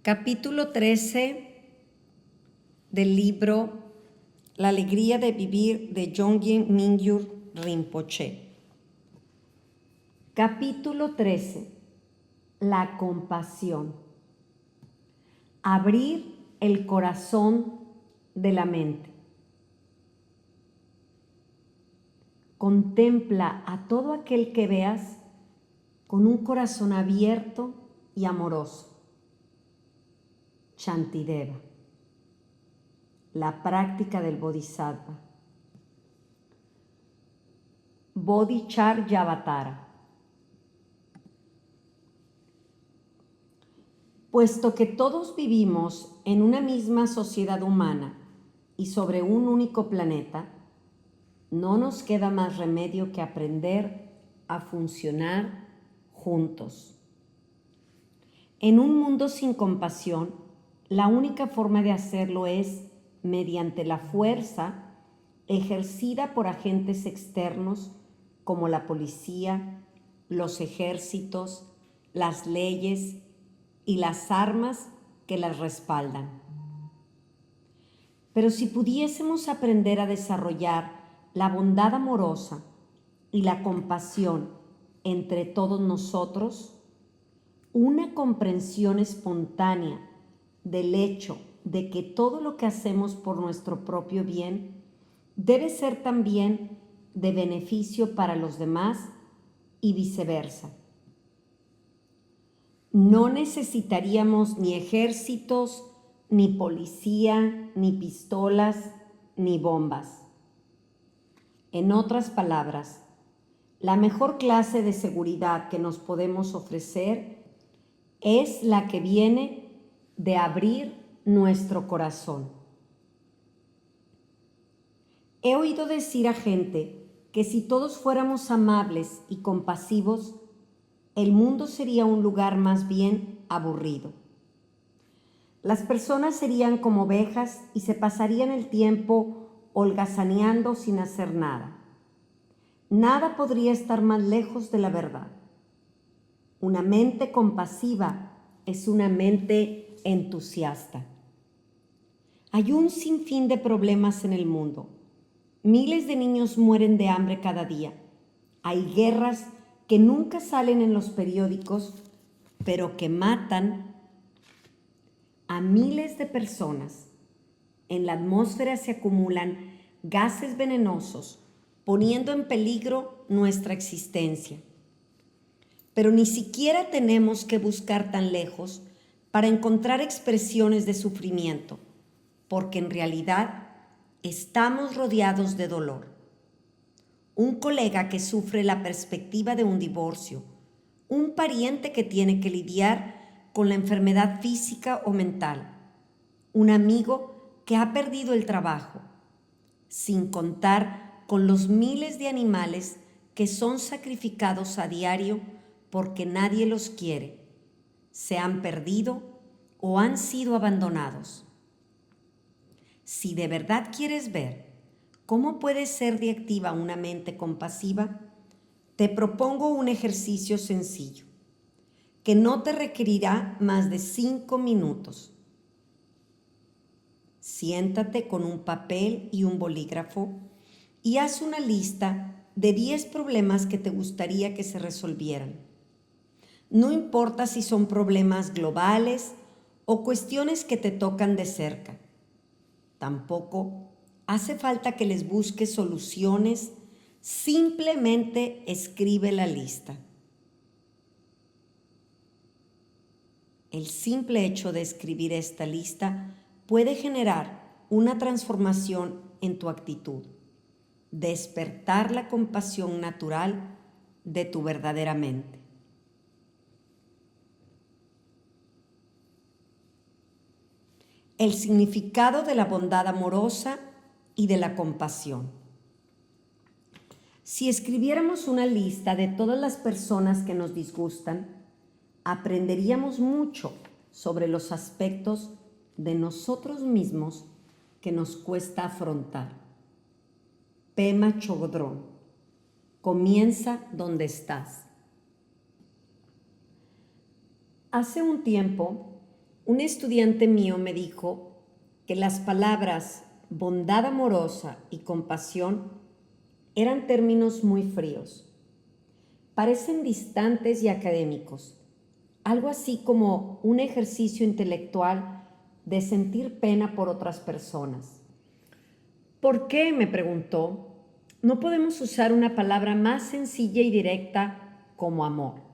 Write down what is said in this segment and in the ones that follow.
Capítulo 13 del libro La alegría de vivir de Yongchen Mingyur Rinpoche. Capítulo 13. La compasión. Abrir el corazón de la mente. Contempla a todo aquel que veas con un corazón abierto y amoroso. Shantideva. La práctica del Bodhisattva. Bodhicharyavatara. Puesto que todos vivimos en una misma sociedad humana y sobre un único planeta, no nos queda más remedio que aprender a funcionar juntos. En un mundo sin compasión, la única forma de hacerlo es mediante la fuerza ejercida por agentes externos como la policía, los ejércitos, las leyes y las armas que las respaldan. Pero si pudiésemos aprender a desarrollar la bondad amorosa y la compasión entre todos nosotros, una comprensión espontánea del hecho de que todo lo que hacemos por nuestro propio bien debe ser también de beneficio para los demás y viceversa. No necesitaríamos ni ejércitos, ni policía, ni pistolas, ni bombas. En otras palabras, la mejor clase de seguridad que nos podemos ofrecer es la que viene de abrir nuestro corazón. He oído decir a gente que si todos fuéramos amables y compasivos, el mundo sería un lugar más bien aburrido. Las personas serían como ovejas y se pasarían el tiempo holgazaneando sin hacer nada. Nada podría estar más lejos de la verdad. Una mente compasiva es una mente entusiasta. Hay un sinfín de problemas en el mundo. Miles de niños mueren de hambre cada día. Hay guerras que nunca salen en los periódicos, pero que matan a miles de personas. En la atmósfera se acumulan gases venenosos, poniendo en peligro nuestra existencia. Pero ni siquiera tenemos que buscar tan lejos para encontrar expresiones de sufrimiento, porque en realidad estamos rodeados de dolor. Un colega que sufre la perspectiva de un divorcio, un pariente que tiene que lidiar con la enfermedad física o mental, un amigo que ha perdido el trabajo, sin contar con los miles de animales que son sacrificados a diario porque nadie los quiere, se han perdido o han sido abandonados. Si de verdad quieres ver cómo puede ser de activa una mente compasiva, te propongo un ejercicio sencillo, que no te requerirá más de 5 minutos. Siéntate con un papel y un bolígrafo y haz una lista de 10 problemas que te gustaría que se resolvieran. No importa si son problemas globales o cuestiones que te tocan de cerca. Tampoco hace falta que les busques soluciones, simplemente escribe la lista. El simple hecho de escribir esta lista puede generar una transformación en tu actitud, despertar la compasión natural de tu verdadera mente. El significado de la bondad amorosa y de la compasión. Si escribiéramos una lista de todas las personas que nos disgustan, aprenderíamos mucho sobre los aspectos de nosotros mismos que nos cuesta afrontar. Pema Chodron. Comienza donde estás. Hace un tiempo, Un estudiante mío me dijo que las palabras bondad amorosa y compasión eran términos muy fríos. Parecen distantes y académicos, algo así como un ejercicio intelectual de sentir pena por otras personas. ¿Por qué?, me preguntó, no podemos usar una palabra más sencilla y directa como amor.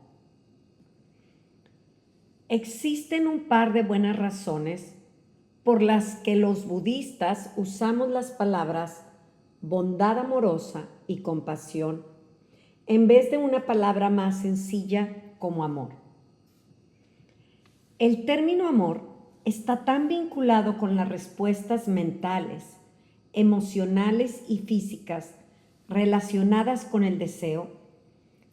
Existen un par de buenas razones por las que los budistas usamos las palabras bondad amorosa y compasión en vez de una palabra más sencilla como amor. El término amor está tan vinculado con las respuestas mentales, emocionales y físicas relacionadas con el deseo,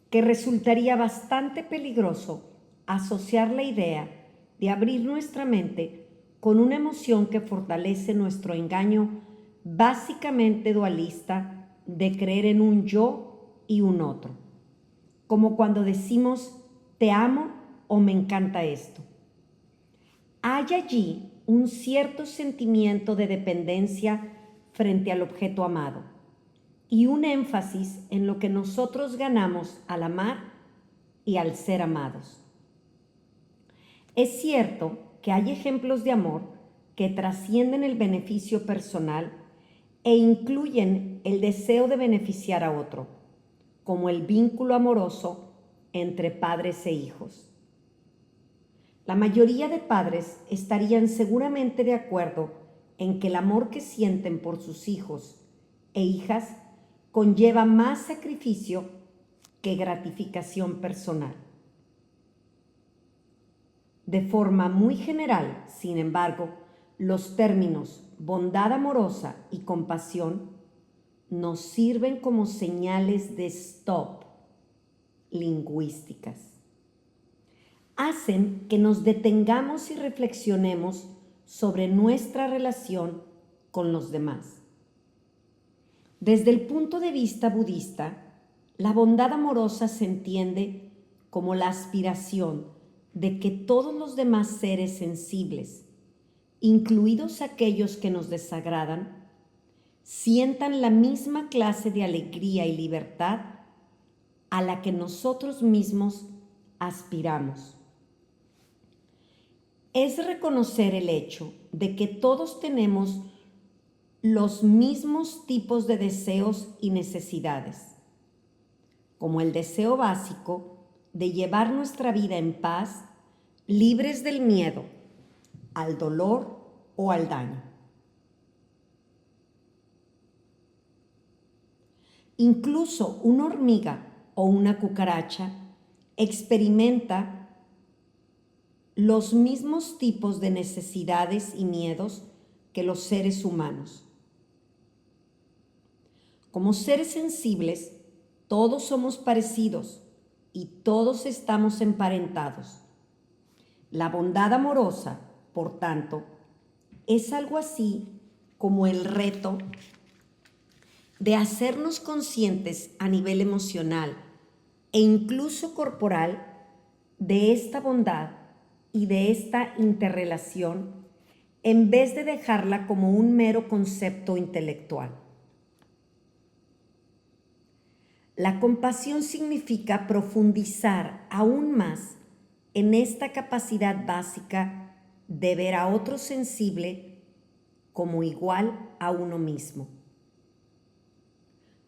que resultaría bastante peligroso asociar la idea de abrir nuestra mente con una emoción que fortalece nuestro engaño básicamente dualista de creer en un yo y un otro, como cuando decimos te amo o me encanta esto. Hay allí un cierto sentimiento de dependencia frente al objeto amado y un énfasis en lo que nosotros ganamos al amar y al ser amados. Es cierto que hay ejemplos de amor que trascienden el beneficio personal e incluyen el deseo de beneficiar a otro, como el vínculo amoroso entre padres e hijos. La mayoría de padres estarían seguramente de acuerdo en que el amor que sienten por sus hijos e hijas conlleva más sacrificio que gratificación personal. De forma muy general, sin embargo, los términos bondad amorosa y compasión nos sirven como señales de stop lingüísticas. Hacen que nos detengamos y reflexionemos sobre nuestra relación con los demás. Desde el punto de vista budista, la bondad amorosa se entiende como la aspiración de que todos los demás seres sensibles, incluidos aquellos que nos desagradan, sientan la misma clase de alegría y libertad a la que nosotros mismos aspiramos. Es reconocer el hecho de que todos tenemos los mismos tipos de deseos y necesidades, como el deseo básico de llevar nuestra vida en paz, libres del miedo, al dolor o al daño. Incluso una hormiga o una cucaracha experimenta los mismos tipos de necesidades y miedos que los seres humanos. Como seres sensibles, todos somos parecidos y todos estamos emparentados. La bondad amorosa, por tanto, es algo así como el reto de hacernos conscientes a nivel emocional e incluso corporal de esta bondad y de esta interrelación en vez de dejarla como un mero concepto intelectual. La compasión significa profundizar aún más en esta capacidad básica de ver a otro sensible como igual a uno mismo.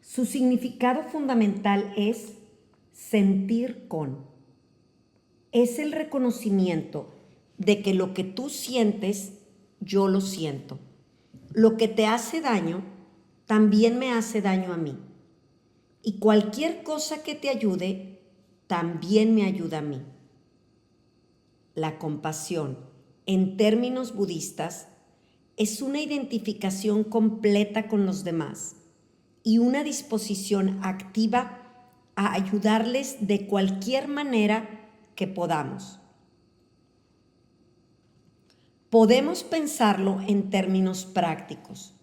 Su significado fundamental es sentir con. Es el reconocimiento de que lo que tú sientes, yo lo siento. Lo que te hace daño, también me hace daño a mí. Y cualquier cosa que te ayude, también me ayuda a mí. La compasión, en términos budistas, es una identificación completa con los demás y una disposición activa a ayudarles de cualquier manera que podamos. Podemos pensarlo en términos prácticos.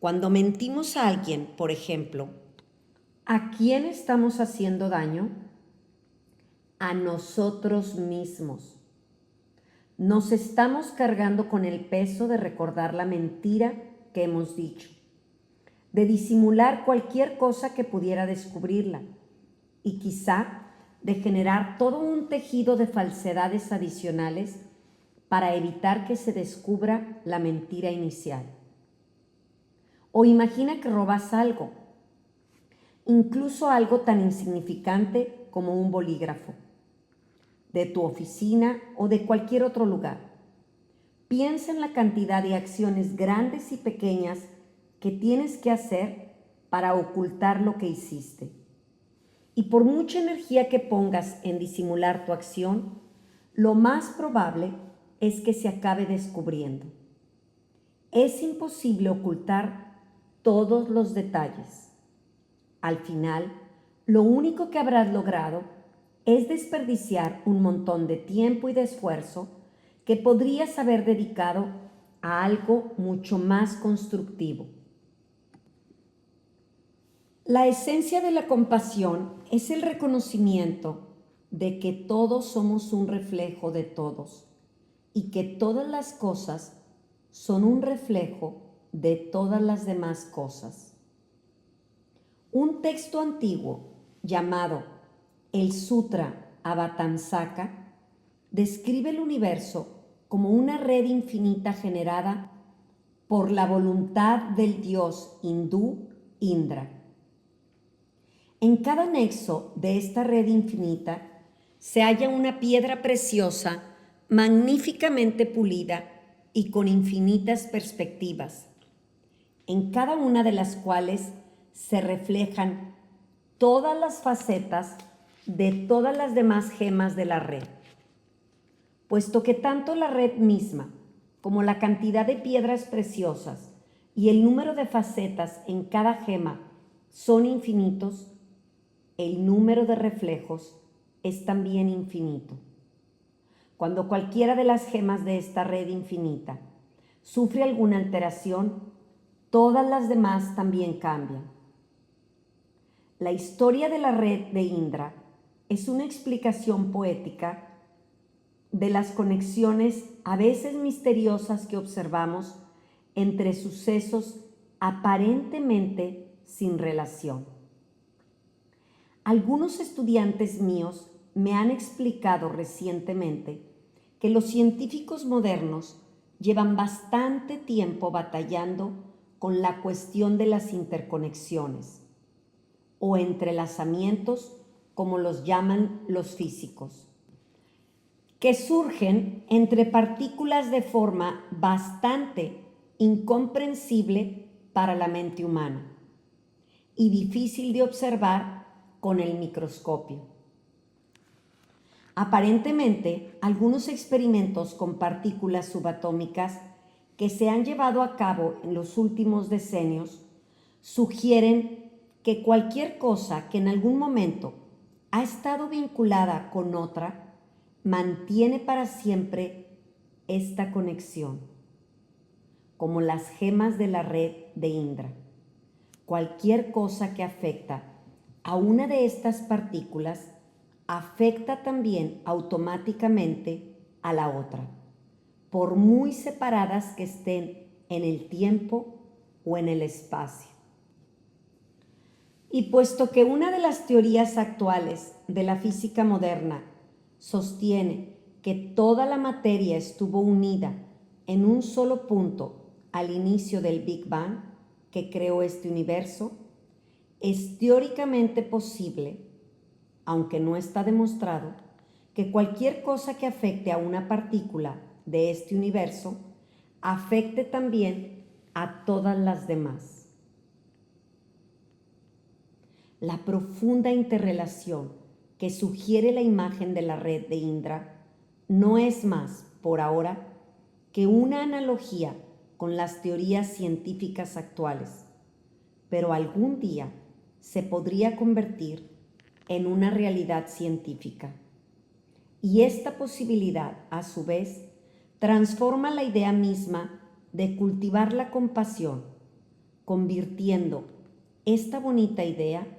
Cuando mentimos a alguien, por ejemplo, ¿a quién estamos haciendo daño? A nosotros mismos. nos estamos cargando con el peso de recordar la mentira que hemos dicho, de disimular cualquier cosa que pudiera descubrirla y quizá de generar todo un tejido de falsedades adicionales para evitar que se descubra la mentira inicial. O imagina que robas algo, incluso algo tan insignificante como un bolígrafo, de tu oficina o de cualquier otro lugar. Piensa en la cantidad de acciones grandes y pequeñas que tienes que hacer para ocultar lo que hiciste. Y por mucha energía que pongas en disimular tu acción, lo más probable es que se acabe descubriendo. Es imposible ocultar todos los detalles. Al final, lo único que habrás logrado es desperdiciar un montón de tiempo y de esfuerzo que podrías haber dedicado a algo mucho más constructivo. La esencia de la compasión es el reconocimiento de que todos somos un reflejo de todos y que todas las cosas son un reflejo de todas las demás cosas. Un texto antiguo llamado el Sutra Avatamsaka describe el universo como una red infinita generada por la voluntad del dios hindú Indra. En cada nexo de esta red infinita se halla una piedra preciosa, magníficamente pulida y con infinitas perspectivas, en cada una de las cuales se reflejan todas las facetas de todas las demás gemas de la red, puesto que tanto la red misma como la cantidad de piedras preciosas y el número de facetas en cada gema son infinitos, el número de reflejos es también infinito. Cuando cualquiera de las gemas de esta red infinita sufre alguna alteración, todas las demás también cambian. La historia de la red de Indra es una explicación poética de las conexiones a veces misteriosas que observamos entre sucesos aparentemente sin relación. Algunos estudiantes míos me han explicado recientemente que los científicos modernos llevan bastante tiempo batallando con la cuestión de las interconexiones o entrelazamientos, como los llaman los físicos, que surgen entre partículas de forma bastante incomprensible para la mente humana y difícil de observar con el microscopio. Aparentemente, algunos experimentos con partículas subatómicas que se han llevado a cabo en los últimos decenios sugieren que cualquier cosa que en algún momento ha estado vinculada con otra mantiene para siempre esta conexión, como las gemas de la red de Indra. Cualquier cosa que afecta a una de estas partículas afecta también automáticamente a la otra, por muy separadas que estén en el tiempo o en el espacio. Y puesto que una de las teorías actuales de la física moderna sostiene que toda la materia estuvo unida en un solo punto al inicio del Big Bang que creó este universo, es teóricamente posible, aunque no está demostrado, que cualquier cosa que afecte a una partícula de este universo afecte también a todas las demás. La profunda interrelación que sugiere la imagen de la red de Indra no es más, por ahora, que una analogía con las teorías científicas actuales, pero algún día se podría convertir en una realidad científica. Y esta posibilidad, a su vez, transforma la idea misma de cultivar la compasión, convirtiendo esta bonita idea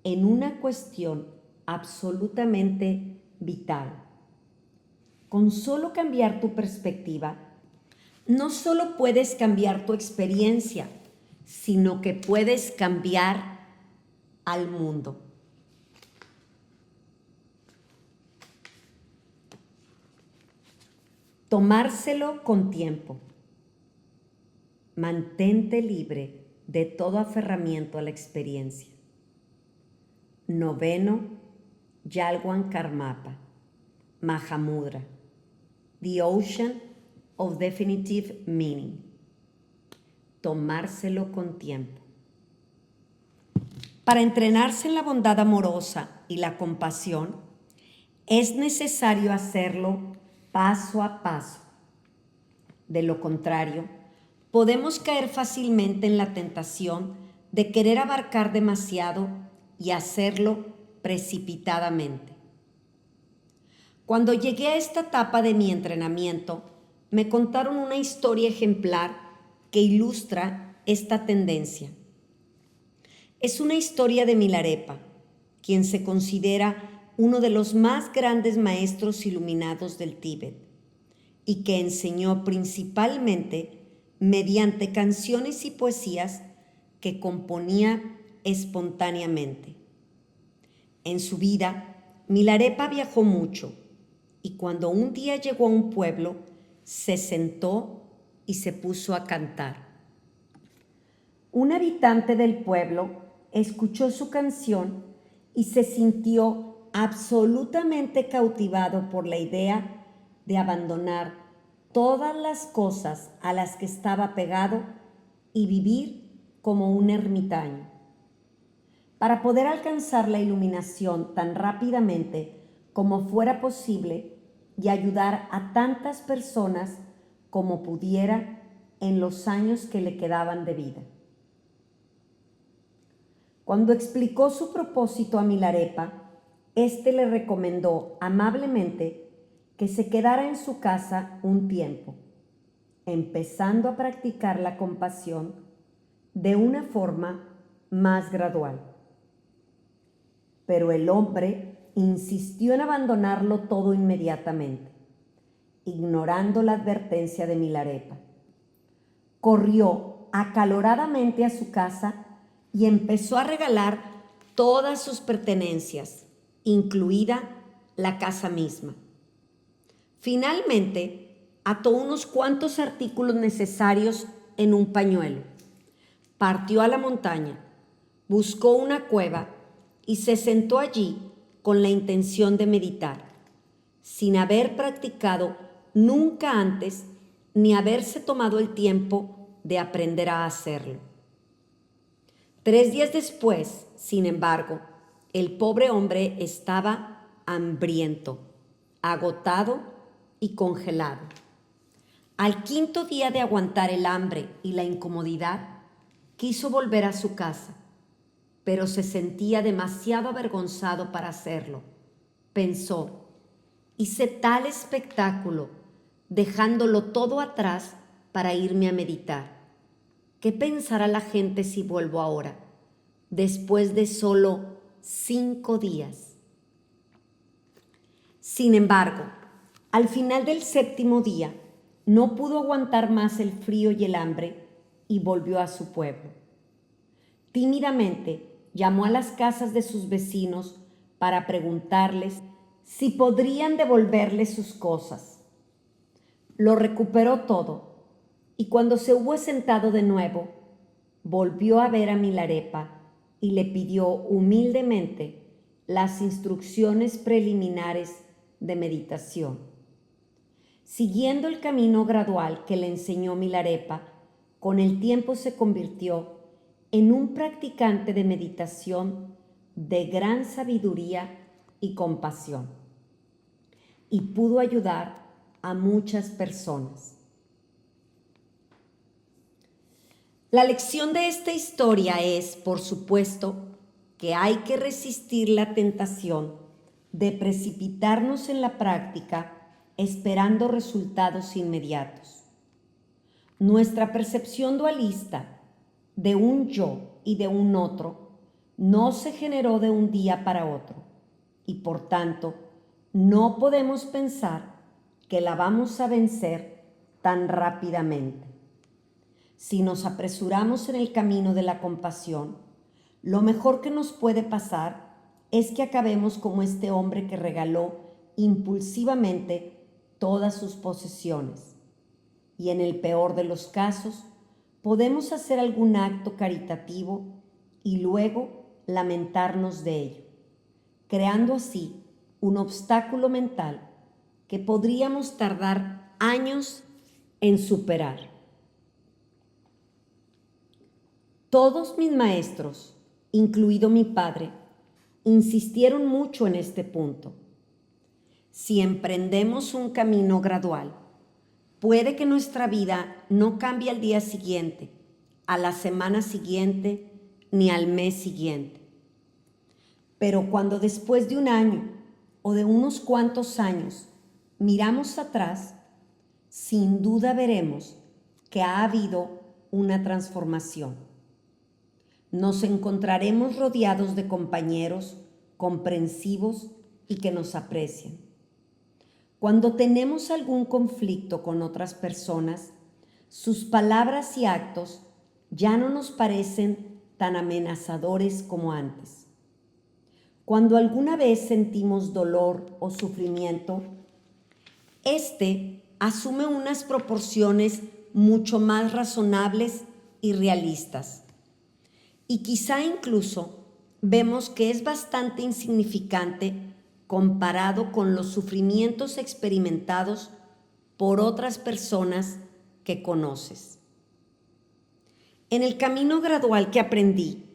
en una cuestión absolutamente vital. Con solo cambiar tu perspectiva, no solo puedes cambiar tu experiencia, sino que puedes cambiar al mundo. Tomárselo con tiempo. Mantente libre de todo aferramiento a la experiencia. Noveno, Yalwan Karmapa, Mahamudra, The Ocean of Definitive Meaning. Tomárselo con tiempo. Para entrenarse en la bondad amorosa y la compasión, es necesario hacerlo paso a paso. De lo contrario, podemos caer fácilmente en la tentación de querer abarcar demasiado y hacerlo precipitadamente. Cuando llegué a esta etapa de mi entrenamiento, me contaron una historia ejemplar que ilustra esta tendencia. Es una historia de Milarepa, quien se considera uno de los más grandes maestros iluminados del Tíbet y que enseñó principalmente mediante canciones y poesías que componía espontáneamente. En su vida, Milarepa viajó mucho y cuando un día llegó a un pueblo, se sentó y se puso a cantar. Un habitante del pueblo escuchó su canción y se sintió absolutamente cautivado por la idea de abandonar todas las cosas a las que estaba pegado y vivir como un ermitaño. Para poder alcanzar la iluminación tan rápidamente como fuera posible y ayudar a tantas personas como pudiera en los años que le quedaban de vida. Cuando explicó su propósito a Milarepa, éste le recomendó amablemente que se quedara en su casa un tiempo, empezando a practicar la compasión de una forma más gradual. Pero el hombre insistió en abandonarlo todo inmediatamente, ignorando la advertencia de Milarepa. Corrió acaloradamente a su casa y empezó a regalar todas sus pertenencias, incluida la casa misma. Finalmente, ató unos cuantos artículos necesarios en un pañuelo, partió a la montaña, buscó una cueva y se sentó allí con la intención de meditar, sin haber practicado nunca antes ni haberse tomado el tiempo de aprender a hacerlo. 3 días después, sin embargo, el pobre hombre estaba hambriento, agotado y congelado. Al 5.º día de aguantar el hambre y la incomodidad, quiso volver a su casa, pero se sentía demasiado avergonzado para hacerlo. Pensó, hice tal espectáculo, dejándolo todo atrás para irme a meditar. ¿Qué pensará la gente si vuelvo ahora, después de solo 5 días? Sin embargo, al final del 7.º día, no pudo aguantar más el frío y el hambre y volvió a su pueblo. Tímidamente llamó a las casas de sus vecinos para preguntarles si podrían devolverle sus cosas. Lo recuperó todo y cuando se hubo sentado de nuevo, volvió a ver a Milarepa y le pidió humildemente las instrucciones preliminares de meditación. Siguiendo el camino gradual que le enseñó Milarepa, con el tiempo se convirtió en un practicante de meditación de gran sabiduría y compasión, y pudo ayudar a muchas personas. La lección de esta historia es, por supuesto, que hay que resistir la tentación de precipitarnos en la práctica esperando resultados inmediatos. Nuestra percepción dualista de un yo y de un otro no se generó de un día para otro y por tanto no podemos pensar que la vamos a vencer tan rápidamente. Si nos apresuramos en el camino de la compasión, lo mejor que nos puede pasar es que acabemos como este hombre que regaló impulsivamente todas sus posesiones. Y en el peor de los casos, podemos hacer algún acto caritativo y luego lamentarnos de ello, creando así un obstáculo mental que podríamos tardar años en superar. Todos mis maestros, incluido mi padre, insistieron mucho en este punto. Si emprendemos un camino gradual, puede que nuestra vida no cambie al día siguiente, a la semana siguiente, ni al mes siguiente. Pero cuando después de un año o de unos cuantos años miramos atrás, sin duda veremos que ha habido una transformación. Nos encontraremos rodeados de compañeros comprensivos y que nos aprecian. Cuando tenemos algún conflicto con otras personas, sus palabras y actos ya no nos parecen tan amenazadores como antes. Cuando alguna vez sentimos dolor o sufrimiento, este asume unas proporciones mucho más razonables y realistas. Y quizá incluso vemos que es bastante insignificante comparado con los sufrimientos experimentados por otras personas que conoces. En el camino gradual que aprendí,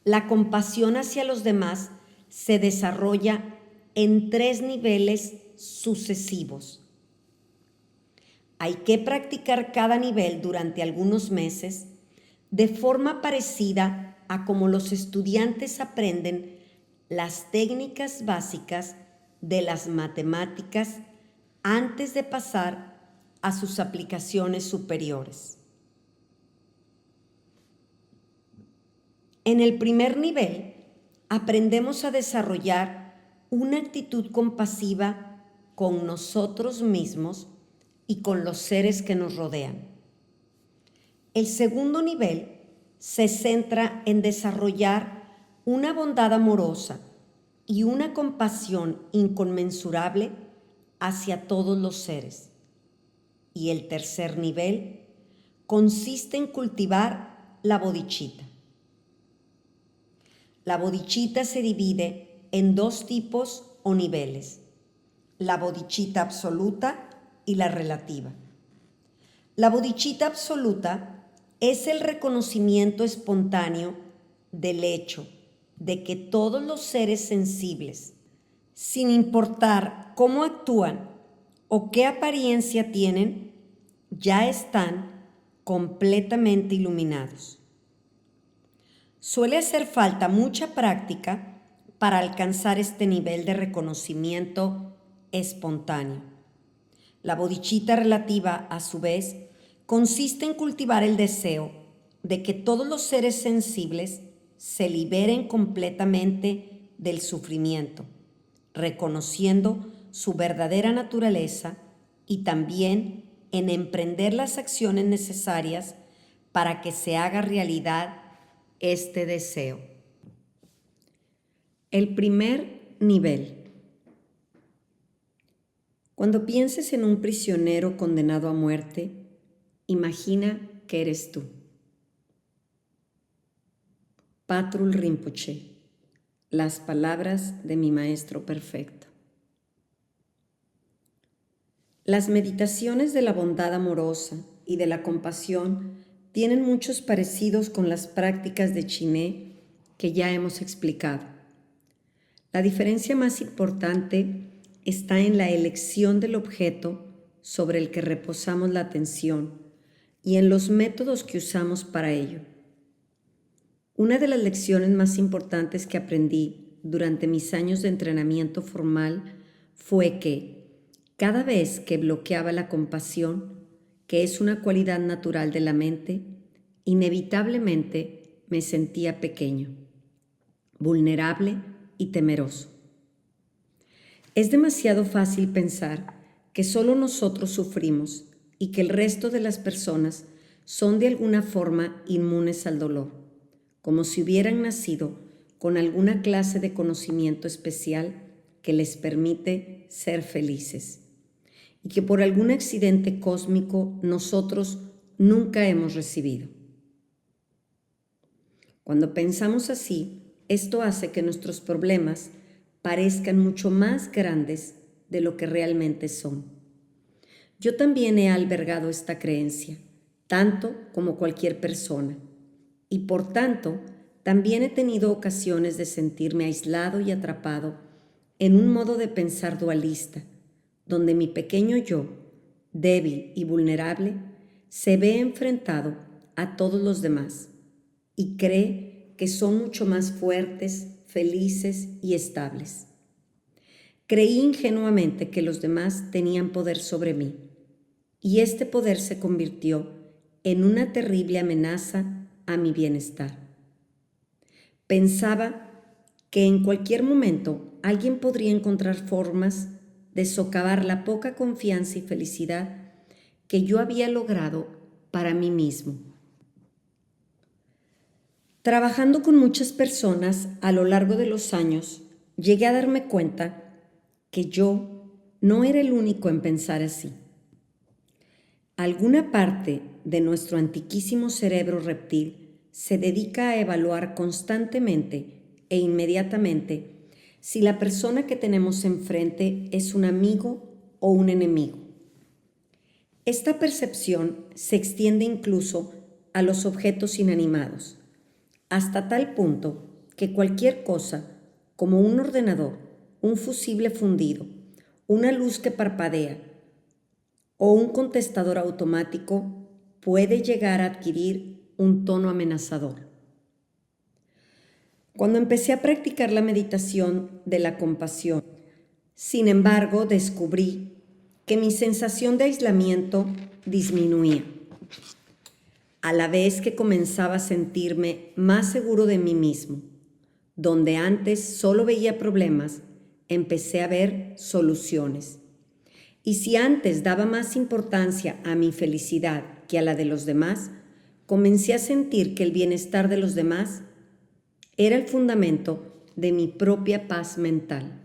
la compasión hacia los demás se desarrolla en 3 niveles sucesivos. Hay que practicar cada nivel durante algunos meses de forma parecida a como los estudiantes aprenden las técnicas básicas de las matemáticas antes de pasar a sus aplicaciones superiores. En el primer nivel, aprendemos a desarrollar una actitud compasiva con nosotros mismos y con los seres que nos rodean. El segundo nivel se centra en desarrollar una bondad amorosa y una compasión inconmensurable hacia todos los seres. Y el tercer nivel consiste en cultivar la bodhicitta. La bodhicitta se divide en 2 tipos o niveles: la bodhicitta absoluta y la relativa. La bodhicitta absoluta es el reconocimiento espontáneo del hecho de que todos los seres sensibles, sin importar cómo actúan o qué apariencia tienen, ya están completamente iluminados. Suele hacer falta mucha práctica para alcanzar este nivel de reconocimiento espontáneo. La bodhicitta relativa, a su vez, consiste en cultivar el deseo de que todos los seres sensibles se liberen completamente del sufrimiento, reconociendo su verdadera naturaleza y también en emprender las acciones necesarias para que se haga realidad este deseo. El primer nivel. Cuando pienses en un prisionero condenado a muerte, imagina que eres tú. Patrul Rinpoche, las palabras de mi maestro perfecto. Las meditaciones de la bondad amorosa y de la compasión tienen muchos parecidos con las prácticas de Chiné que ya hemos explicado. La diferencia más importante está en la elección del objeto sobre el que reposamos la atención y en los métodos que usamos para ello. Una de las lecciones más importantes que aprendí durante mis años de entrenamiento formal fue que cada vez que bloqueaba la compasión, que es una cualidad natural de la mente, inevitablemente me sentía pequeño, vulnerable y temeroso. Es demasiado fácil pensar que solo nosotros sufrimos y que el resto de las personas son de alguna forma inmunes al dolor, como si hubieran nacido con alguna clase de conocimiento especial que les permite ser felices, y que por algún accidente cósmico nosotros nunca hemos recibido. Cuando pensamos así, esto hace que nuestros problemas parezcan mucho más grandes de lo que realmente son. Yo también he albergado esta creencia, tanto como cualquier persona, y por tanto también he tenido ocasiones de sentirme aislado y atrapado en un modo de pensar dualista, donde mi pequeño yo, débil y vulnerable, se ve enfrentado a todos los demás y cree que son mucho más fuertes, felices y estables. Creí ingenuamente que los demás tenían poder sobre mí, y este poder se convirtió en una terrible amenaza a mi bienestar. Pensaba que en cualquier momento alguien podría encontrar formas de socavar la poca confianza y felicidad que yo había logrado para mí mismo. Trabajando con muchas personas a lo largo de los años, llegué a darme cuenta que yo no era el único en pensar así. Alguna parte de nuestro antiquísimo cerebro reptil se dedica a evaluar constantemente e inmediatamente si la persona que tenemos enfrente es un amigo o un enemigo. Esta percepción se extiende incluso a los objetos inanimados, hasta tal punto que cualquier cosa, como un ordenador, un fusible fundido, una luz que parpadea o un contestador automático, puede llegar a adquirir un tono amenazador. Cuando empecé a practicar la meditación de la compasión, sin embargo, descubrí que mi sensación de aislamiento disminuía, a la vez que comenzaba a sentirme más seguro de mí mismo. Donde antes solo veía problemas, empecé a ver soluciones. Y si antes daba más importancia a mi felicidad que a la de los demás, comencé a sentir que el bienestar de los demás era el fundamento de mi propia paz mental.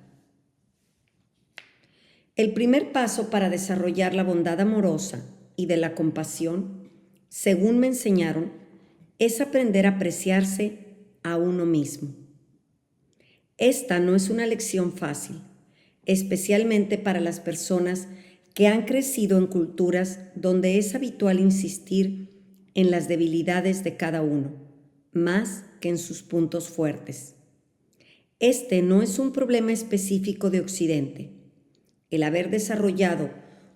El primer paso para desarrollar la bondad amorosa y de la compasión, según me enseñaron, es aprender a apreciarse a uno mismo. Esta no es una lección fácil, especialmente para las personas que han crecido en culturas donde es habitual insistir en las debilidades de cada uno, más que en sus puntos fuertes. Este no es un problema específico de Occidente. El haber desarrollado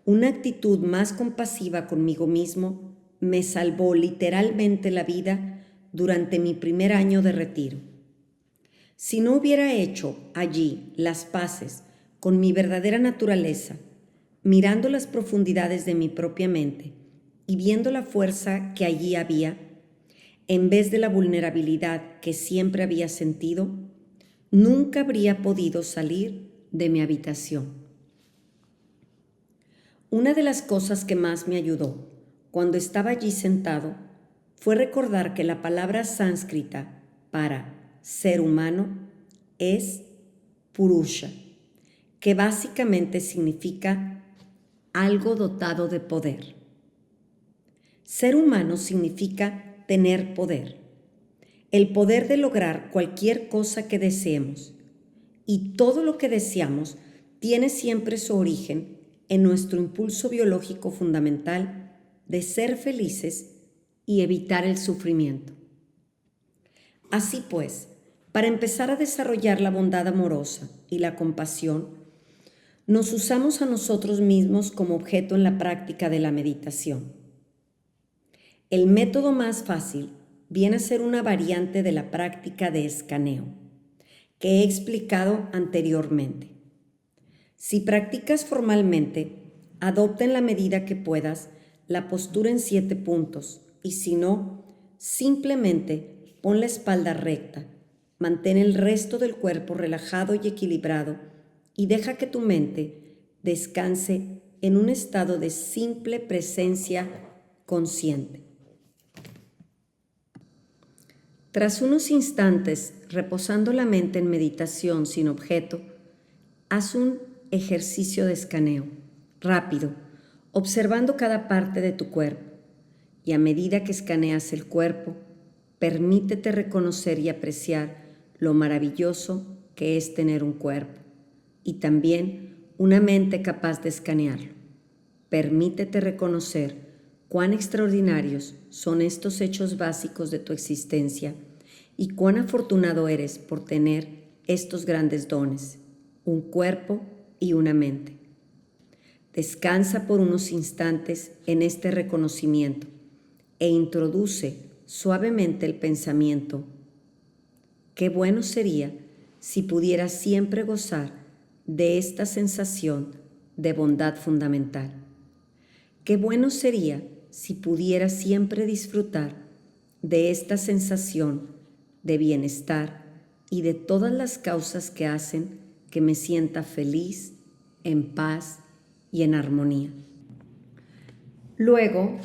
una actitud más compasiva conmigo mismo me salvó literalmente la vida durante mi primer año de retiro. Si no hubiera hecho allí las paces con mi verdadera naturaleza, mirando las profundidades de mi propia mente y viendo la fuerza que allí había, en vez de la vulnerabilidad que siempre había sentido, nunca habría podido salir de mi habitación. Una de las cosas que más me ayudó cuando estaba allí sentado fue recordar que la palabra sánscrita para ser humano es purusha, que básicamente significa algo dotado de poder. Ser humano significa tener poder, el poder de lograr cualquier cosa que deseemos, y todo lo que deseamos tiene siempre su origen en nuestro impulso biológico fundamental de ser felices y evitar el sufrimiento. Así pues, para empezar a desarrollar la bondad amorosa y la compasión, nos usamos a nosotros mismos como objeto en la práctica de la meditación. El método más fácil viene a ser una variante de la práctica de escaneo, que he explicado anteriormente. Si practicas formalmente, adopta en la medida que puedas la postura en 7 puntos y si no, simplemente pon la espalda recta, mantén el resto del cuerpo relajado y equilibrado y deja que tu mente descanse en un estado de simple presencia consciente. Tras unos instantes reposando la mente en meditación sin objeto, haz un ejercicio de escaneo, rápido, observando cada parte de tu cuerpo, y a medida que escaneas el cuerpo, permítete reconocer y apreciar lo maravilloso que es tener un cuerpo y también una mente capaz de escanearlo. Permítete reconocer cuán extraordinarios son estos hechos básicos de tu existencia y cuán afortunado eres por tener estos grandes dones, un cuerpo y una mente. Descansa por unos instantes en este reconocimiento e introduce suavemente el pensamiento: qué bueno sería si pudiera siempre gozar de esta sensación de bondad fundamental. Qué bueno sería si pudiera siempre disfrutar de esta sensación de bienestar y de todas las causas que hacen que me sienta feliz, en paz y en armonía. Luego,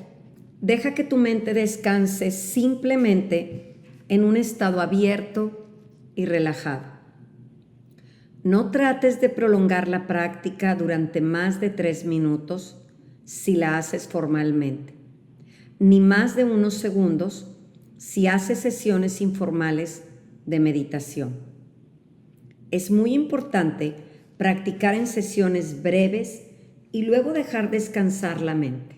deja que tu mente descanse simplemente en un estado abierto y relajado. No trates de prolongar la práctica durante más de 3 minutos si la haces formalmente, ni más de unos segundos si haces sesiones informales de meditación. Es muy importante practicar en sesiones breves y luego dejar descansar la mente.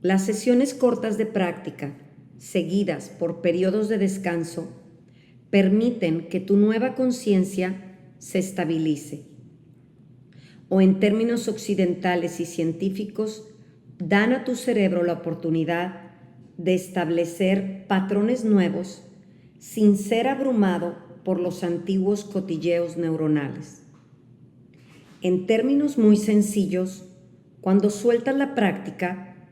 Las sesiones cortas de práctica, seguidas por periodos de descanso, permiten que tu nueva conciencia se estabilice, o en términos occidentales y científicos, dan a tu cerebro la oportunidad de establecer patrones nuevos sin ser abrumado por los antiguos cotilleos neuronales. En términos muy sencillos, cuando sueltas la práctica,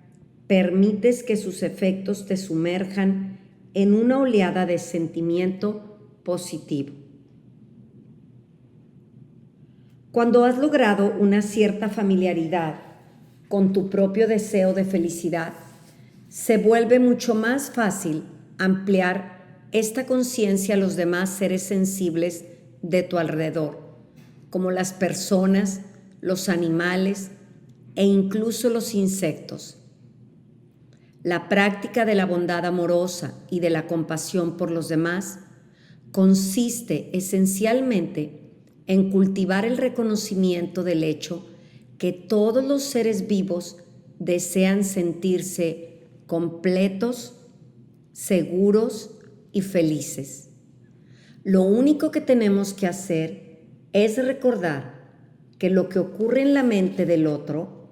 permites que sus efectos te sumerjan en una oleada de sentimiento positivo. Cuando has logrado una cierta familiaridad con tu propio deseo de felicidad, se vuelve mucho más fácil ampliar esta conciencia a los demás seres sensibles de tu alrededor, como las personas, los animales e incluso los insectos. La práctica de la bondad amorosa y de la compasión por los demás consiste esencialmente en cultivar el reconocimiento del hecho que todos los seres vivos desean sentirse completos, seguros y felices. Lo único que tenemos que hacer es recordar que lo que ocurre en la mente del otro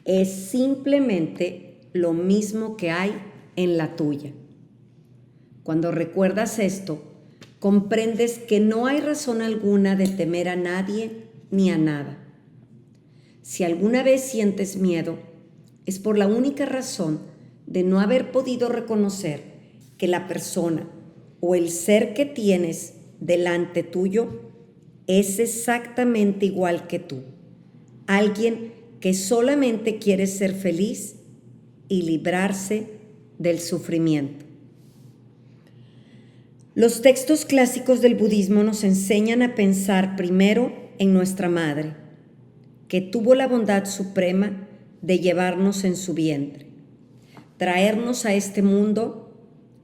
es simplemente lo mismo que hay en la tuya. Cuando recuerdas esto, comprendes que no hay razón alguna de temer a nadie ni a nada. Si alguna vez sientes miedo, es por la única razón de no haber podido reconocer que la persona o el ser que tienes delante tuyo es exactamente igual que tú. Alguien que solamente quiere ser feliz y librarse del sufrimiento. Los textos clásicos del budismo nos enseñan a pensar primero en nuestra madre, que tuvo la bondad suprema de llevarnos en su vientre, traernos a este mundo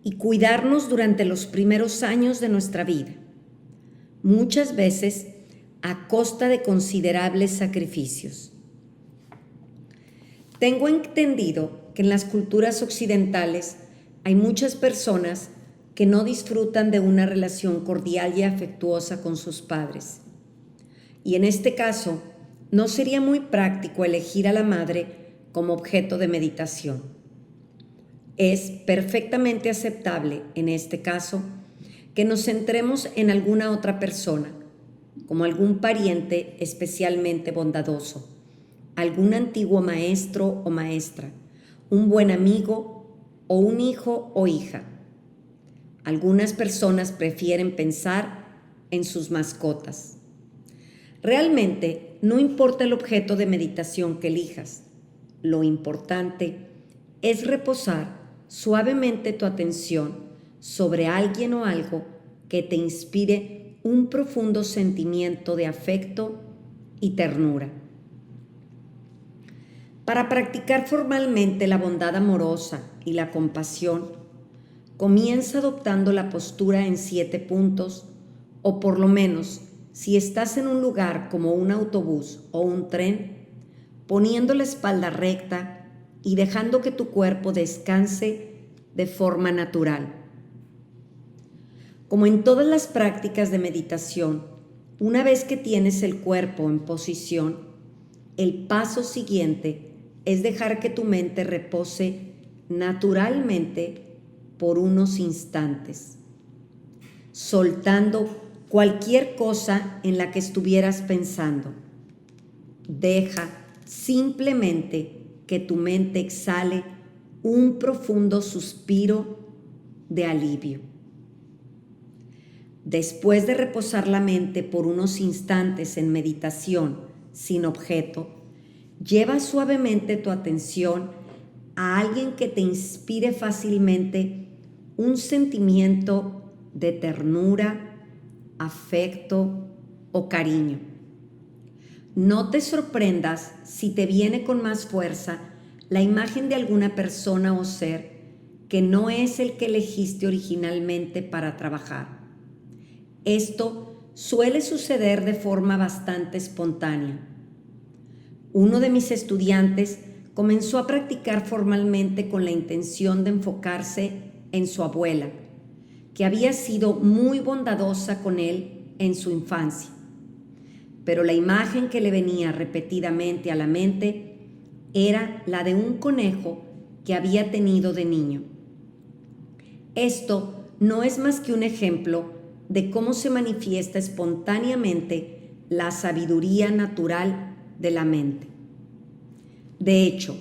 y cuidarnos durante los primeros años de nuestra vida, muchas veces a costa de considerables sacrificios. Tengo entendido que en las culturas occidentales hay muchas personas que no disfrutan de una relación cordial y afectuosa con sus padres. Y en este caso, no sería muy práctico elegir a la madre como objeto de meditación. Es perfectamente aceptable, en este caso, que nos centremos en alguna otra persona, como algún pariente especialmente bondadoso, algún antiguo maestro o maestra, un buen amigo o un hijo o hija. Algunas personas prefieren pensar en sus mascotas. Realmente no importa el objeto de meditación que elijas. Lo importante es reposar suavemente tu atención sobre alguien o algo que te inspire un profundo sentimiento de afecto y ternura. Para practicar formalmente la bondad amorosa y la compasión, comienza adoptando la postura en 7 puntos, o por lo menos, si estás en un lugar como un autobús o un tren, poniendo la espalda recta y dejando que tu cuerpo descanse de forma natural. Como en todas las prácticas de meditación, una vez que tienes el cuerpo en posición, el paso siguiente es dejar que tu mente repose naturalmente por unos instantes, soltando cualquier cosa en la que estuvieras pensando. Deja simplemente que tu mente exhale un profundo suspiro de alivio. Después de reposar la mente por unos instantes en meditación sin objeto, lleva suavemente tu atención a alguien que te inspire fácilmente un sentimiento de ternura, afecto o cariño. No te sorprendas si te viene con más fuerza la imagen de alguna persona o ser que no es el que elegiste originalmente para trabajar. Esto suele suceder de forma bastante espontánea. Uno de mis estudiantes comenzó a practicar formalmente con la intención de enfocarse en su abuela, que había sido muy bondadosa con él en su infancia. Pero la imagen que le venía repetidamente a la mente era la de un conejo que había tenido de niño. Esto no es más que un ejemplo de cómo se manifiesta espontáneamente la sabiduría natural de la mente. De hecho,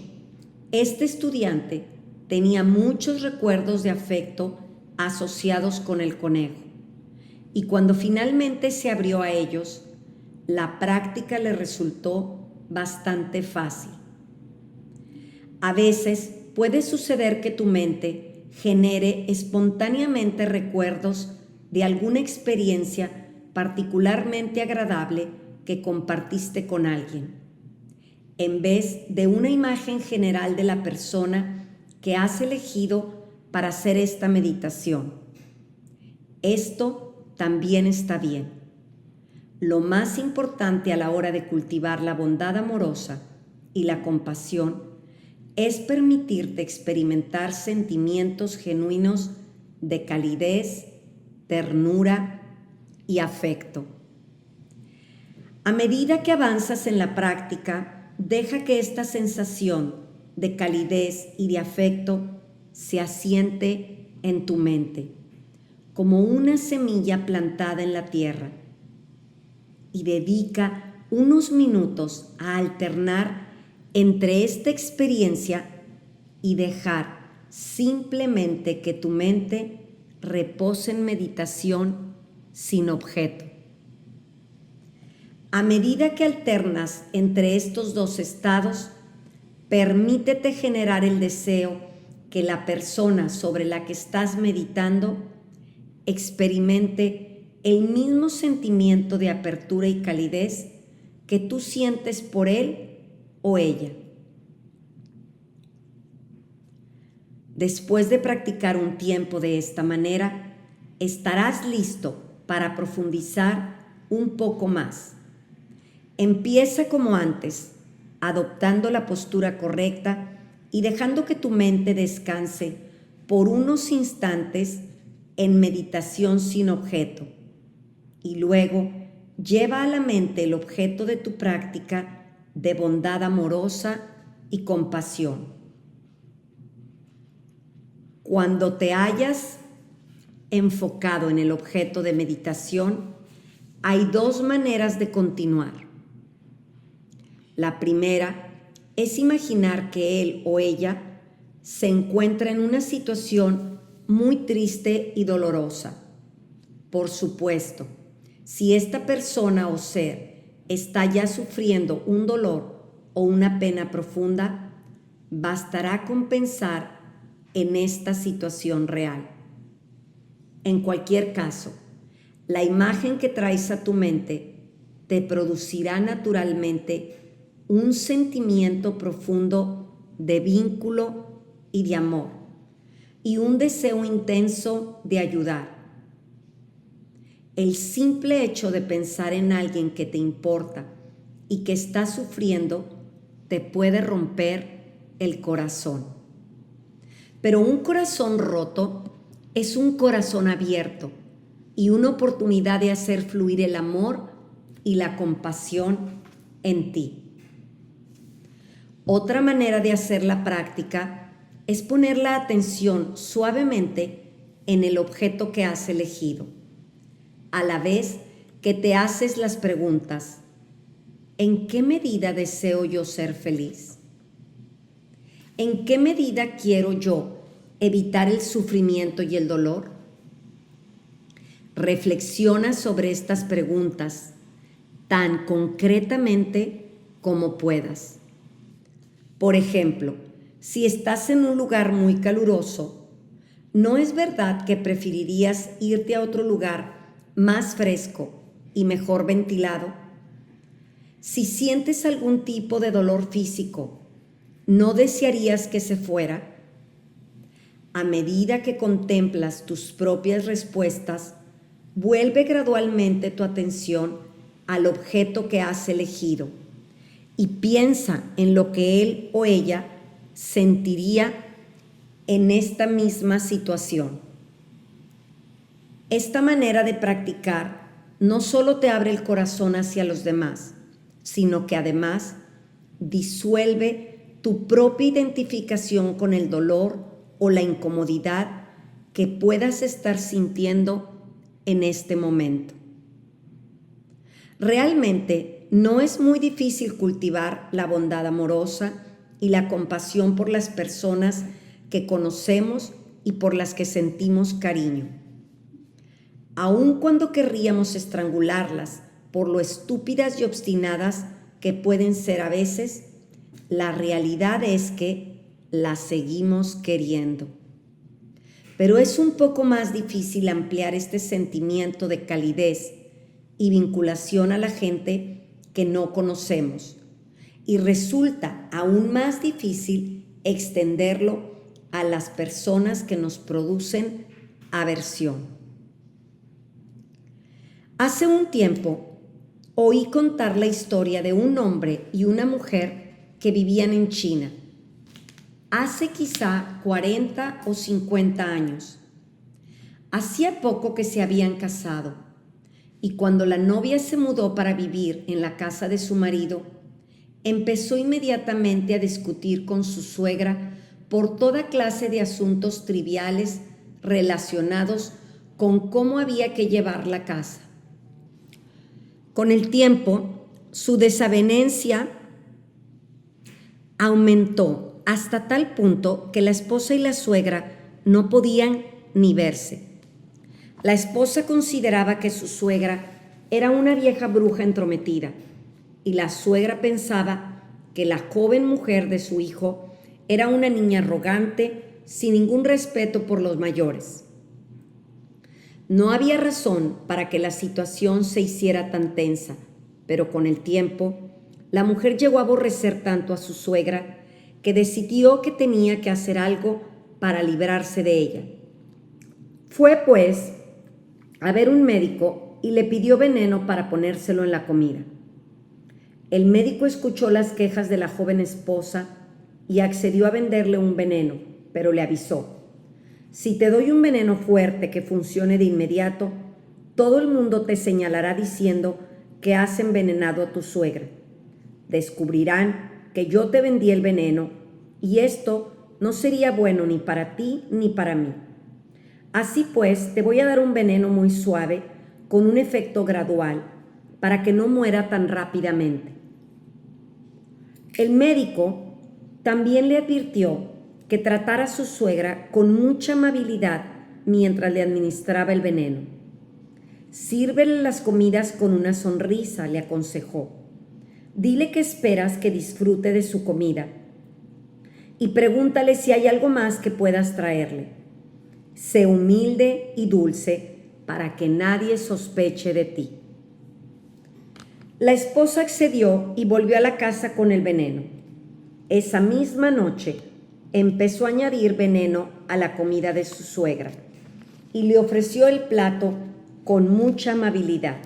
este estudiante tenía muchos recuerdos de afecto asociados con el conejo, y cuando finalmente se abrió a ellos, la práctica le resultó bastante fácil. A veces puede suceder que tu mente genere espontáneamente recuerdos de alguna experiencia particularmente agradable que compartiste con alguien, en vez de una imagen general de la persona que has elegido para hacer esta meditación. Esto también está bien. Lo más importante a la hora de cultivar la bondad amorosa y la compasión es permitirte experimentar sentimientos genuinos de calidez, ternura y afecto. A medida que avanzas en la práctica, deja que esta sensación de calidez y de afecto se asiente en tu mente, como una semilla plantada en la tierra, y dedica unos minutos a alternar entre esta experiencia y dejar simplemente que tu mente repose en meditación sin objeto. A medida que alternas entre estos dos estados, permítete generar el deseo que la persona sobre la que estás meditando experimente el mismo sentimiento de apertura y calidez que tú sientes por él o ella. Después de practicar un tiempo de esta manera, estarás listo para profundizar un poco más. Empieza como antes, adoptando la postura correcta y dejando que tu mente descanse por unos instantes en meditación sin objeto. Y luego lleva a la mente el objeto de tu práctica de bondad amorosa y compasión. Cuando te hayas enfocado en el objeto de meditación, hay 2 maneras de continuar. La primera es imaginar que él o ella se encuentra en una situación muy triste y dolorosa. Por supuesto, si esta persona o ser está ya sufriendo un dolor o una pena profunda, bastará con pensar en esta situación real. En cualquier caso, la imagen que traes a tu mente te producirá naturalmente un sentimiento profundo de vínculo y de amor, y un deseo intenso de ayudar. El simple hecho de pensar en alguien que te importa y que está sufriendo te puede romper el corazón. Pero un corazón roto es un corazón abierto y una oportunidad de hacer fluir el amor y la compasión en ti. Otra manera de hacer la práctica es poner la atención suavemente en el objeto que has elegido, a la vez que te haces las preguntas: ¿en qué medida deseo yo ser feliz? ¿En qué medida quiero yo evitar el sufrimiento y el dolor? Reflexiona sobre estas preguntas tan concretamente como puedas. Por ejemplo, si estás en un lugar muy caluroso, ¿no es verdad que preferirías irte a otro lugar más fresco y mejor ventilado? Si sientes algún tipo de dolor físico, ¿no desearías que se fuera? A medida que contemplas tus propias respuestas, vuelve gradualmente tu atención al objeto que has elegido y piensa en lo que él o ella sentiría en esta misma situación. Esta manera de practicar no solo te abre el corazón hacia los demás, sino que además disuelve tu propia identificación con el dolor o la incomodidad que puedas estar sintiendo en este momento. Realmente no es muy difícil cultivar la bondad amorosa y la compasión por las personas que conocemos y por las que sentimos cariño. Aun cuando querríamos estrangularlas por lo estúpidas y obstinadas que pueden ser a veces, la realidad es que las seguimos queriendo. Pero es un poco más difícil ampliar este sentimiento de calidez y vinculación a la gente que no conocemos, y resulta aún más difícil extenderlo a las personas que nos producen aversión. Hace un tiempo oí contar la historia de un hombre y una mujer que vivían en China. Hace quizá 40 o 50 años. Hacía poco que se habían casado, y cuando la novia se mudó para vivir en la casa de su marido, empezó inmediatamente a discutir con su suegra por toda clase de asuntos triviales relacionados con cómo había que llevar la casa. Con el tiempo, su desavenencia aumentó hasta tal punto que la esposa y la suegra no podían ni verse. La esposa consideraba que su suegra era una vieja bruja entrometida, y la suegra pensaba que la joven mujer de su hijo era una niña arrogante, sin ningún respeto por los mayores. No había razón para que la situación se hiciera tan tensa, pero con el tiempo, la mujer llegó a aborrecer tanto a su suegra que decidió que tenía que hacer algo para librarse de ella. Fue, pues, a ver un médico y le pidió veneno para ponérselo en la comida. El médico escuchó las quejas de la joven esposa y accedió a venderle un veneno, pero le avisó: si te doy un veneno fuerte que funcione de inmediato, todo el mundo te señalará diciendo que has envenenado a tu suegra. Descubrirán que yo te vendí el veneno, y esto no sería bueno ni para ti ni para mí. Así pues, te voy a dar un veneno muy suave, con un efecto gradual, para que no muera tan rápidamente. El médico también le advirtió que tratara a su suegra con mucha amabilidad mientras le administraba el veneno. Sírvele las comidas con una sonrisa, le aconsejó. Dile que esperas que disfrute de su comida y pregúntale si hay algo más que puedas traerle. Sé humilde y dulce para que nadie sospeche de ti. La esposa accedió y volvió a la casa con el veneno. Esa misma noche empezó a añadir veneno a la comida de su suegra y le ofreció el plato con mucha amabilidad.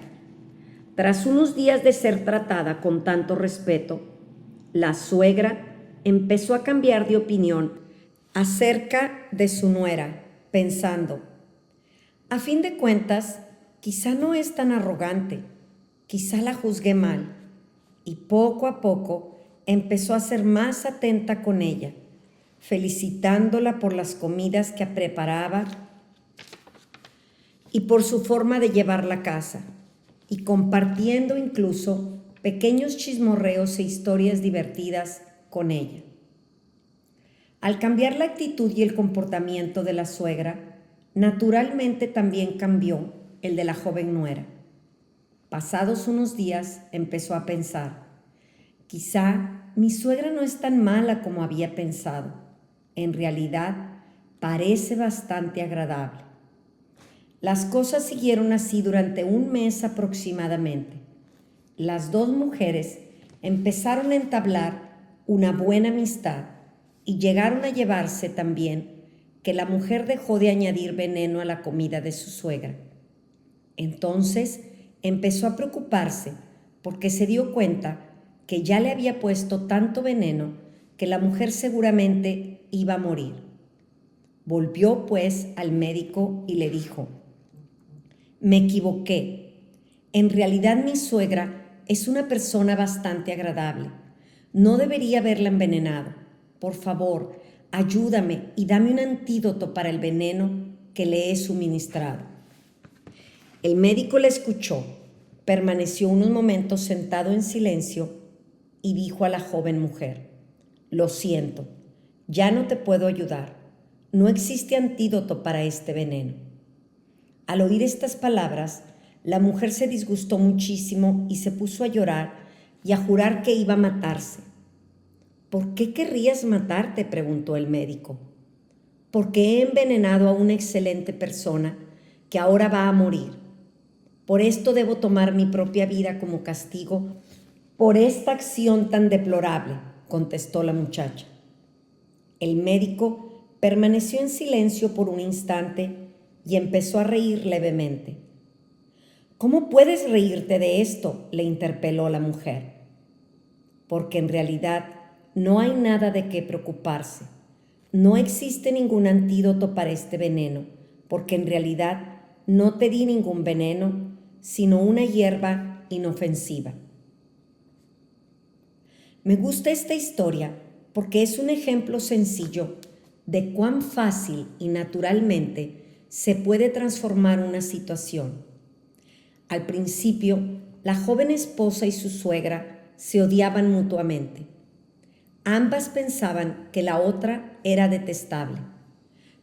Tras unos días de ser tratada con tanto respeto, la suegra empezó a cambiar de opinión acerca de su nuera, pensando, a fin de cuentas, quizá no es tan arrogante, quizá la juzgué mal, y poco a poco empezó a ser más atenta con ella, felicitándola por las comidas que preparaba y por su forma de llevar la casa, y compartiendo incluso pequeños chismorreos e historias divertidas con ella. Al cambiar la actitud y el comportamiento de la suegra, naturalmente también cambió el de la joven nuera. Pasados unos días empezó a pensar, quizá mi suegra no es tan mala como había pensado. En realidad, parece bastante agradable. Las cosas siguieron así durante un mes aproximadamente. Las dos mujeres empezaron a entablar una buena amistad y llegaron a llevarse tan bien que la mujer dejó de añadir veneno a la comida de su suegra. Entonces empezó a preocuparse porque se dio cuenta que ya le había puesto tanto veneno que la mujer seguramente iba a morir. Volvió pues al médico y le dijo, me equivoqué. En realidad mi suegra es una persona bastante agradable. No debería haberla envenenado. Por favor, ayúdame y dame un antídoto para el veneno que le he suministrado. El médico la escuchó, permaneció unos momentos sentado en silencio y dijo a la joven mujer, lo siento, ya no te puedo ayudar. No existe antídoto para este veneno. Al oír estas palabras, la mujer se disgustó muchísimo y se puso a llorar y a jurar que iba a matarse. ¿Por qué querrías matarte?, preguntó el médico. Porque he envenenado a una excelente persona que ahora va a morir. Por esto debo tomar mi propia vida como castigo por esta acción tan deplorable, contestó la muchacha. El médico permaneció en silencio por un instante y empezó a reír levemente. ¿Cómo puedes reírte de esto?, le interpeló la mujer. Porque en realidad no hay nada de qué preocuparse. No existe ningún antídoto para este veneno, porque en realidad no te di ningún veneno, sino una hierba inofensiva. Me gusta esta historia porque es un ejemplo sencillo de cuán fácil y naturalmente se puede transformar una situación. Al principio, la joven esposa y su suegra se odiaban mutuamente. Ambas pensaban que la otra era detestable,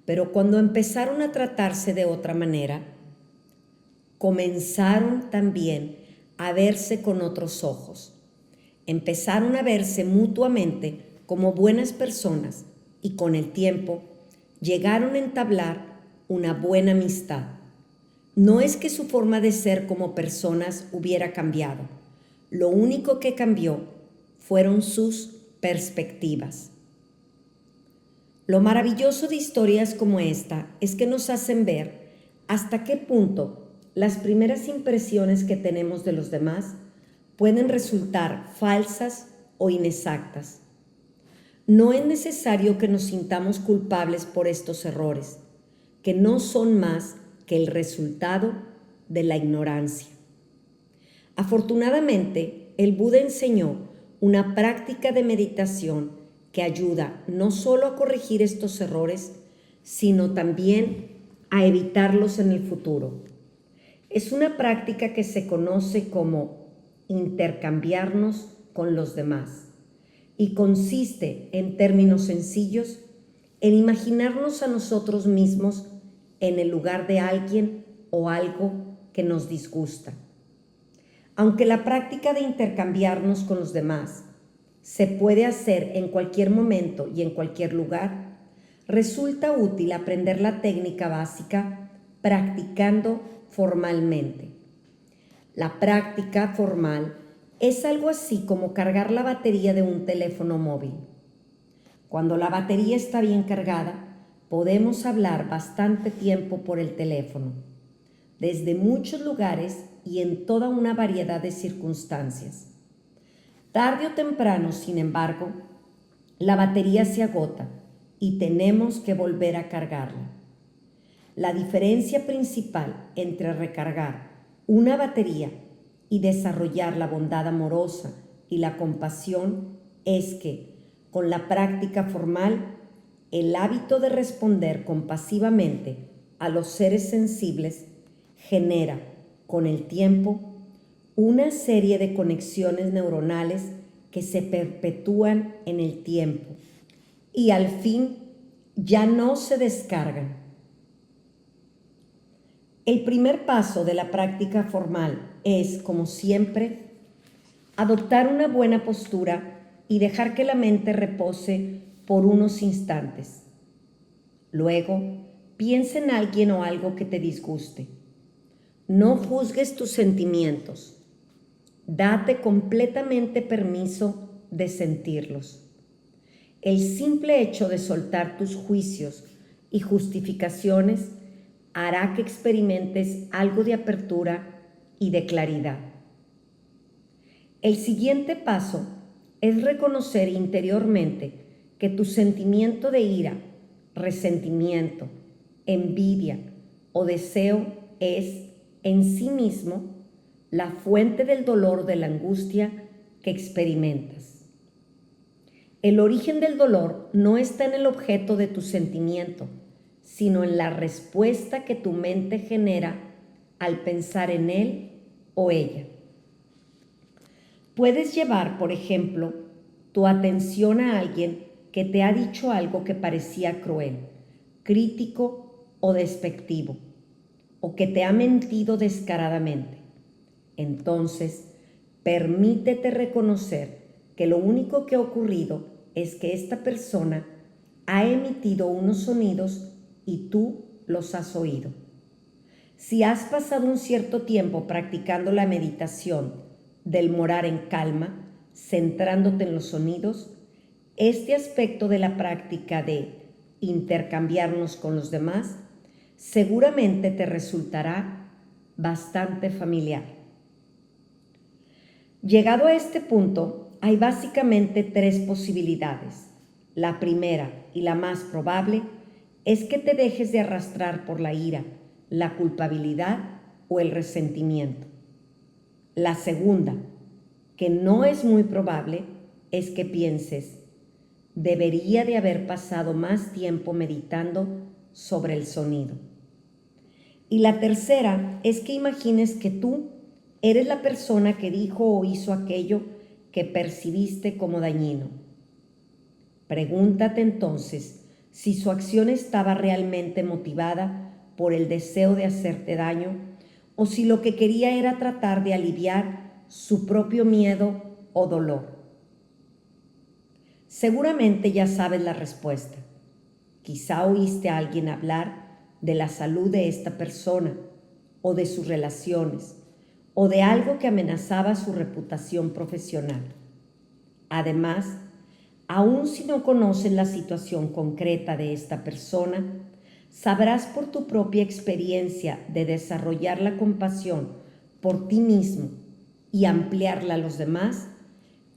pero cuando empezaron a tratarse de otra manera, comenzaron también a verse con otros ojos. Empezaron a verse mutuamente como buenas personas y con el tiempo llegaron a entablar una buena amistad. No es que su forma de ser como personas hubiera cambiado. Lo único que cambió fueron sus perspectivas. Lo maravilloso de historias como esta es que nos hacen ver hasta qué punto las primeras impresiones que tenemos de los demás pueden resultar falsas o inexactas. No es necesario que nos sintamos culpables por estos errores, que no son más que el resultado de la ignorancia. Afortunadamente, el Buda enseñó una práctica de meditación que ayuda no solo a corregir estos errores, sino también a evitarlos en el futuro. Es una práctica que se conoce como intercambiarnos con los demás y consiste, en términos sencillos, en imaginarnos a nosotros mismos en el lugar de alguien o algo que nos disgusta. Aunque la práctica de intercambiarnos con los demás se puede hacer en cualquier momento y en cualquier lugar, resulta útil aprender la técnica básica practicando formalmente. La práctica formal es algo así como cargar la batería de un teléfono móvil. Cuando la batería está bien cargada, podemos hablar bastante tiempo por el teléfono, desde muchos lugares y en toda una variedad de circunstancias. Tarde o temprano, sin embargo, la batería se agota y tenemos que volver a cargarla. La diferencia principal entre recargar una batería y desarrollar la bondad amorosa y la compasión es que, con la práctica formal, el hábito de responder compasivamente a los seres sensibles genera, con el tiempo, una serie de conexiones neuronales que se perpetúan en el tiempo y al fin ya no se descargan. El primer paso de la práctica formal es, como siempre, adoptar una buena postura y dejar que la mente repose por unos instantes. Luego, piensa en alguien o algo que te disguste. No juzgues tus sentimientos. Date completamente permiso de sentirlos. El simple hecho de soltar tus juicios y justificaciones hará que experimentes algo de apertura y de claridad. El siguiente paso es reconocer interiormente que tu sentimiento de ira, resentimiento, envidia o deseo es, en sí mismo, la fuente del dolor, de la angustia que experimentas. El origen del dolor no está en el objeto de tu sentimiento, sino en la respuesta que tu mente genera al pensar en él o ella. Puedes llevar, por ejemplo, tu atención a alguien que te ha dicho algo que parecía cruel, crítico o despectivo, o que te ha mentido descaradamente. Entonces, permítete reconocer que lo único que ha ocurrido es que esta persona ha emitido unos sonidos y tú los has oído. Si has pasado un cierto tiempo practicando la meditación del morar en calma, centrándote en los sonidos, este aspecto de la práctica de intercambiarnos con los demás seguramente te resultará bastante familiar. Llegado a este punto, hay básicamente tres posibilidades. La primera y la más probable es que te dejes de arrastrar por la ira, la culpabilidad o el resentimiento. La segunda, que no es muy probable, es que pienses: debería de haber pasado más tiempo meditando sobre el sonido. Y la tercera es que imagines que tú eres la persona que dijo o hizo aquello que percibiste como dañino. Pregúntate entonces si su acción estaba realmente motivada por el deseo de hacerte daño o si lo que quería era tratar de aliviar su propio miedo o dolor. Seguramente ya sabes la respuesta. Quizá oíste a alguien hablar de la salud de esta persona o de sus relaciones o de algo que amenazaba su reputación profesional. Además, aun si no conoces la situación concreta de esta persona, sabrás por tu propia experiencia de desarrollar la compasión por ti mismo y ampliarla a los demás,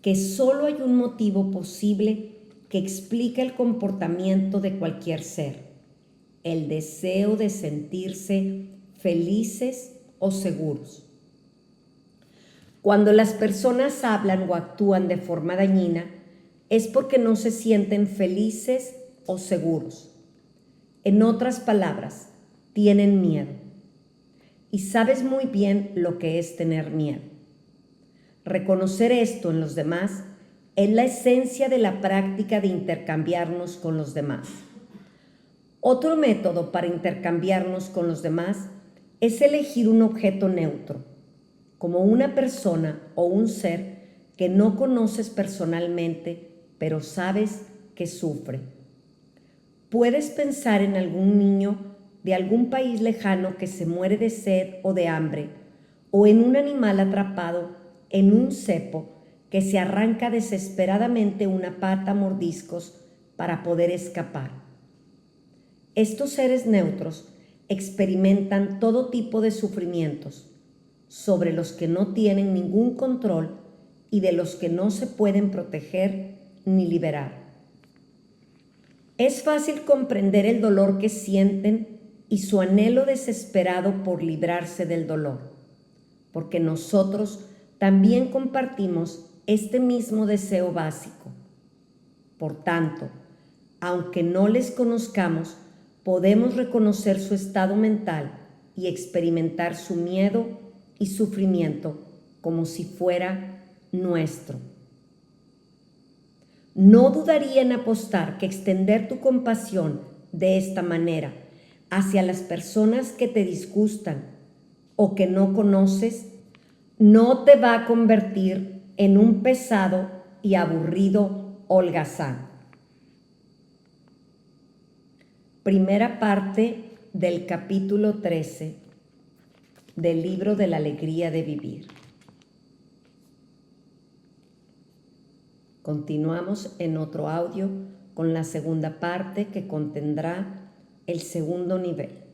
que solo hay un motivo posible que explica el comportamiento de cualquier ser: el deseo de sentirse felices o seguros. Cuando las personas hablan o actúan de forma dañina, es porque no se sienten felices o seguros. En otras palabras, tienen miedo. Y sabes muy bien lo que es tener miedo. Reconocer esto en los demás es la esencia de la práctica de intercambiarnos con los demás. Otro método para intercambiarnos con los demás es elegir un objeto neutro, como una persona o un ser que no conoces personalmente, pero sabes que sufre. Puedes pensar en algún niño de algún país lejano que se muere de sed o de hambre, o en un animal atrapado en un cepo que se arranca desesperadamente una pata a mordiscos para poder escapar. Estos seres neutros experimentan todo tipo de sufrimientos sobre los que no tienen ningún control y de los que no se pueden proteger ni liberar. Es fácil comprender el dolor que sienten y su anhelo desesperado por librarse del dolor, porque nosotros también compartimos este mismo deseo básico. Por tanto, aunque no les conozcamos, podemos reconocer su estado mental y experimentar su miedo y sufrimiento como si fuera nuestro. No dudaría en apostar que extender tu compasión de esta manera hacia las personas que te disgustan o que no conoces no te va a convertir en un pesado y aburrido holgazán. Primera parte del capítulo 13 del libro de la alegría de vivir. Continuamos en otro audio con la segunda parte que contendrá el segundo nivel.